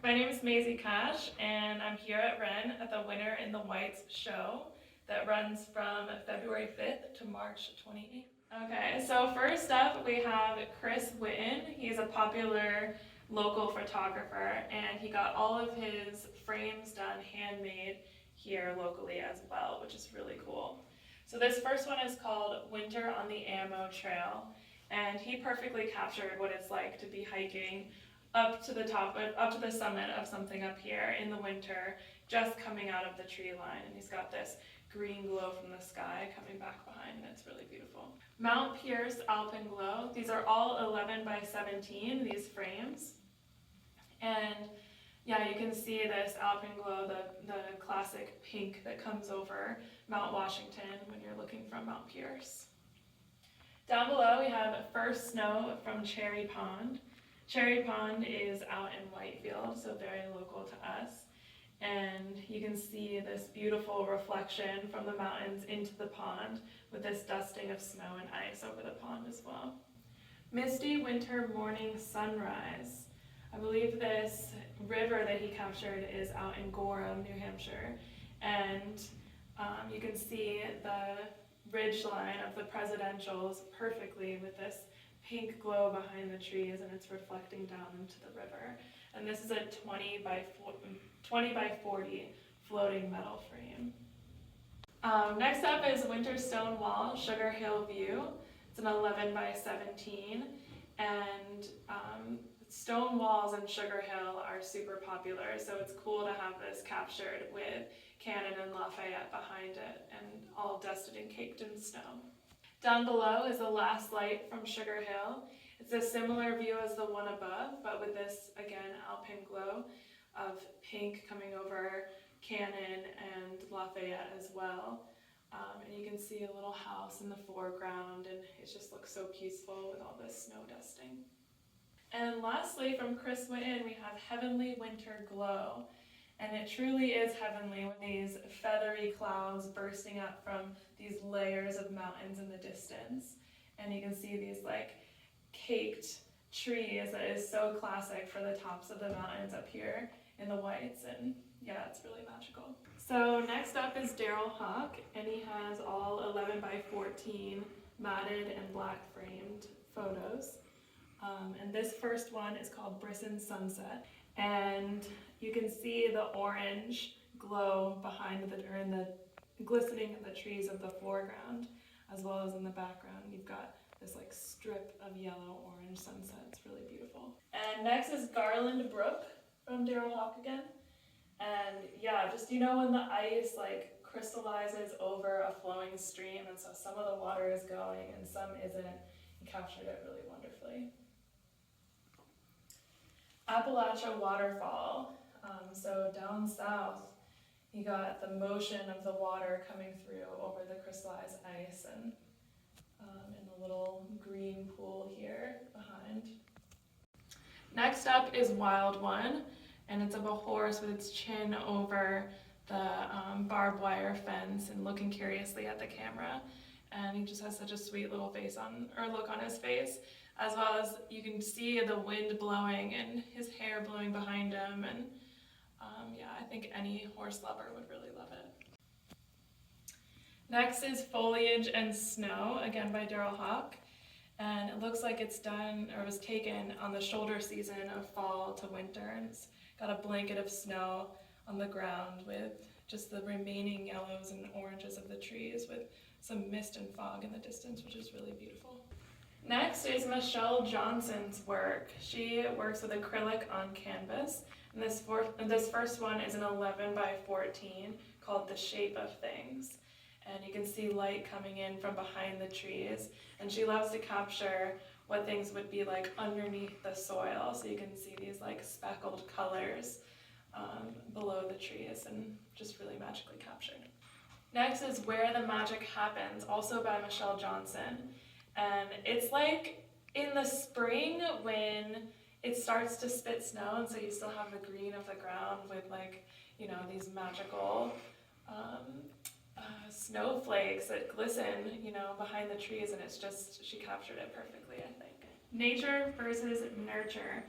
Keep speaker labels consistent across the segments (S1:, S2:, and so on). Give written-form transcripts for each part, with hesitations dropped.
S1: My name is Maisie Cash, and I'm here at WREN at the Winter in the Whites show that runs from February 5th to March 28th. Okay, so first up we have Chris Whitten. He's a popular local photographer, and he got all of his frames done handmade here locally as well, which is really cool. So this first one is called Winter on the Ammo Trail, and he perfectly captured what it's like to be hiking up to the summit of something up here in the winter, just coming out of the tree line, and he's got this green glow from the sky coming back behind, and it's really beautiful. Mount Pierce Alpenglow, these are all 11 by 17, these frames, and yeah, you can see this alpenglow, the classic pink that comes over Mount Washington when you're looking from Mount Pierce. Down below we have First Snow from Cherry Pond. Cherry Pond is out in Whitefield, so very local to us. And you can see this beautiful reflection from the mountains into the pond with this dusting of snow and ice over the pond as well. Misty Winter Morning Sunrise. I believe this river that he captured is out in Gorham, New Hampshire. And you can see the ridge line of the presidentials perfectly with this pink glow behind the trees, and it's reflecting down into the river. And this is a 20 by 40 floating metal frame. Next up is Winter Stone Wall, Sugar Hill View. It's an 11 by 17, and stone walls in Sugar Hill are super popular, so it's cool to have this captured with Cannon and Lafayette behind it, and all dusted and caked in snow. Down below is the last light from Sugar Hill. It's a similar view as the one above, but with this, again, alpenglow of pink coming over Cannon and Lafayette as well. And you can see a little house in the foreground, and it just looks so peaceful with all this snow dusting. And lastly, from Chris Whitten, we have Heavenly Winter Glow. And it truly is heavenly with these feathery clouds bursting up from these layers of mountains in the distance. And you can see these like caked trees that is so classic for the tops of the mountains up here in the Whites. And yeah, it's really magical. So next up is Daryl Hawk, and he has all 11 by 14 matted and black framed photos. And this first one is called Brisson Sunset. And you can see the orange glow behind the glistening of the trees of the foreground, as well as in the background. You've got this like strip of yellow-orange sunset. It's really beautiful. And next is Garland Brook from Daryl Hawk again. And yeah, just when the ice like crystallizes over a flowing stream, and so some of the water is going and some isn't. He captured it really wonderfully. Appalachia Waterfall. So down south, you got the motion of the water coming through over the crystallized ice, and in the little green pool here behind. Next up is Wild One, and it's of a horse with its chin over the barbed wire fence and looking curiously at the camera. And he just has such a sweet little look on his face, as well as you can see the wind blowing and his hair blowing behind him. And yeah, I think any horse lover would really love it. Next is Foliage and Snow, again by Daryl Hawk. And it looks like it's done or was taken on the shoulder season of fall to winter. And it's got a blanket of snow on the ground with just the remaining yellows and oranges of the trees with some mist and fog in the distance, which is really beautiful. Next is Michelle Johnson's work. She works with acrylic on canvas, and this first one is an 11 by 14 called The Shape of Things. And you can see light coming in from behind the trees, and she loves to capture what things would be like underneath the soil, so you can see these like speckled colors below the trees, and just really magically captured. Next is Where the Magic Happens, also by Michelle Johnson. And it's like in the spring when it starts to spit snow, and so you still have the green of the ground with like, these magical snowflakes that glisten, behind the trees, and she captured it perfectly, I think. Nature versus nurture.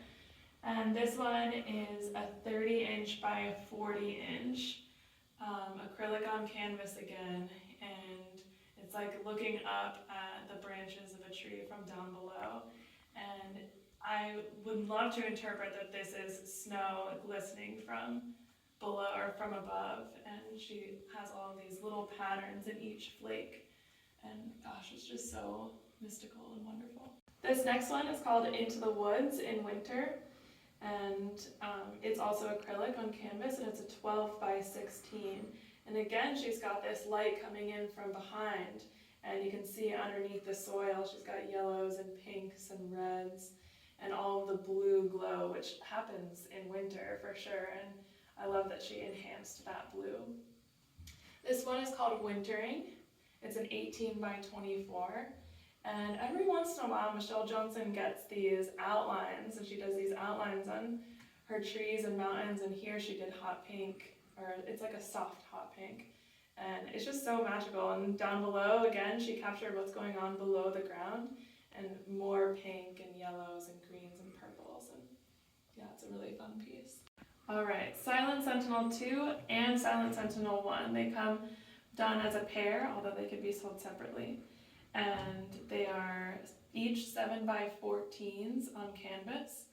S1: And this one is a 30-inch by a 40-inch acrylic on canvas again, and it's like looking up at the branches of a tree from down below. And I would love to interpret that this is snow glistening from below or from above, and she has all of these little patterns in each flake, and gosh, it's just so mystical and wonderful. This next one is called Into the Woods in Winter, and it's also acrylic on canvas, and it's a 12 by 16. And again, she's got this light coming in from behind, and you can see underneath the soil, she's got yellows and pinks and reds, and all of the blue glow, which happens in winter for sure, and I love that she enhanced that blue. This one is called Wintering. It's an 18 by 24. And every once in a while, Michelle Johnson gets these outlines, and she does these outlines on her trees and mountains, and here she did hot pink, or it's like a soft hot pink. And it's just so magical. And down below, again, she captured what's going on below the ground, and more pink and yellows and greens and purples. And yeah, it's a really fun piece. All right, Silent Sentinel 2 and Silent Sentinel 1. They come done as a pair, although they could be sold separately. And they are each 7 by 14s on canvas.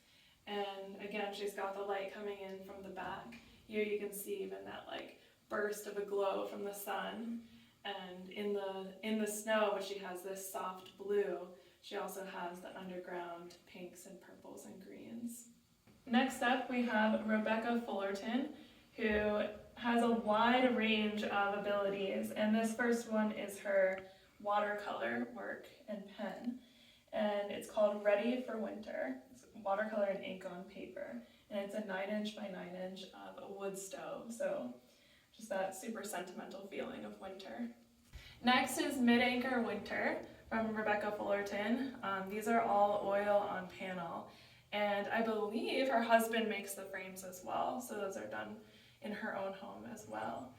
S1: And again, she's got the light coming in from the back. Here you can see even that like burst of a glow from the sun. And in the snow, but she has this soft blue, she also has the underground pinks and purples and greens. Next up, we have Rebecca Fullerton, who has a wide range of abilities. And this first one is her watercolor work and pen, and it's called Ready for Winter. It's watercolor and ink on paper, and it's a 9-inch by 9-inch of a wood stove, so just that super sentimental feeling of winter. Next is Mid-Anchor Winter from Rebecca Fullerton. These are all oil on panel, and I believe her husband makes the frames as well, so those are done in her own home as well.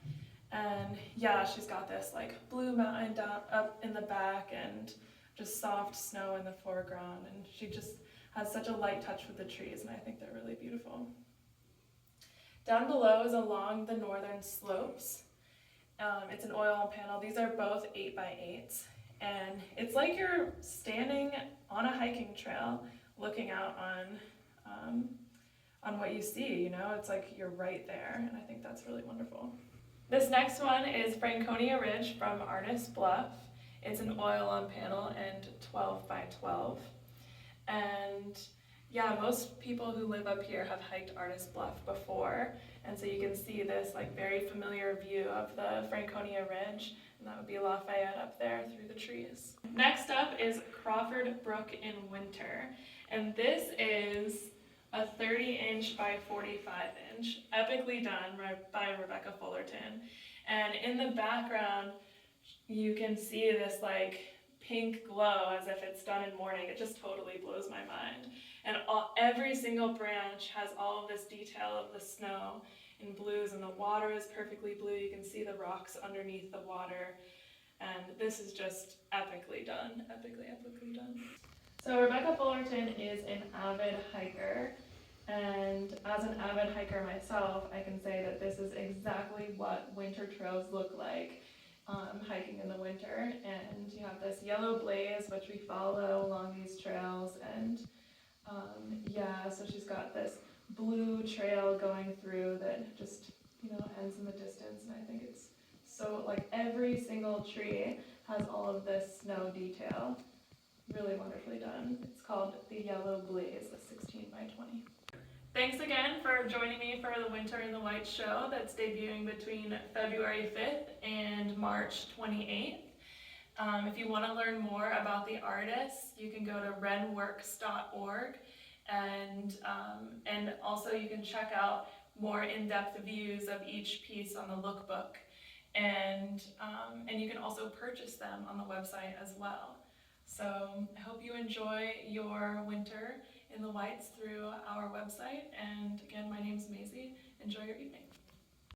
S1: And yeah, she's got this like blue mountain down up in the back and just soft snow in the foreground, and she just has such a light touch with the trees, and I think they're really beautiful. Down below is Along the Northern Slopes. It's an oil on panel. These are both 8 by 8s, and it's like you're standing on a hiking trail looking out on what you see, you know? It's like you're right there, and I think that's really wonderful. This next one is Franconia Ridge from Artist Bluff. It's an oil on panel and 12 by 12. And yeah, most people who live up here have hiked Artist Bluff before, and so you can see this like very familiar view of the Franconia Ridge, and that would be Lafayette up there through the trees. Next up is Crawford Brook in Winter, and this is a 30-inch by 45-inch, epically done by Rebecca Fullerton. And in the background, you can see this like pink glow as if it's done in morning. It just totally blows my mind. And every single branch has all of this detail of the snow in blues, and the water is perfectly blue. You can see the rocks underneath the water. And this is just epically done, epically done. So Rebecca Fullerton is an avid hiker, and as an avid hiker myself, I can say that this is exactly what winter trails look like, hiking in the winter. And you have this yellow blaze, which we follow along these trails, and yeah, so she's got this blue trail going through that just, you know, ends in the distance, and I think it's so, like, every single tree has all of this snow detail. Really wonderfully done. It's called The Yellow Blaze, a 16 by 20. Thanks again for joining me for the Winter in the White show that's debuting between February 5th and March 28th. If you want to learn more about the artists, you can go to wrenworks.org, and also you can check out more in-depth views of each piece on the lookbook, and you can also purchase them on the website as well. So I hope you enjoy your winter in the whites through our website, and again, my name's Maisie. Enjoy your evening.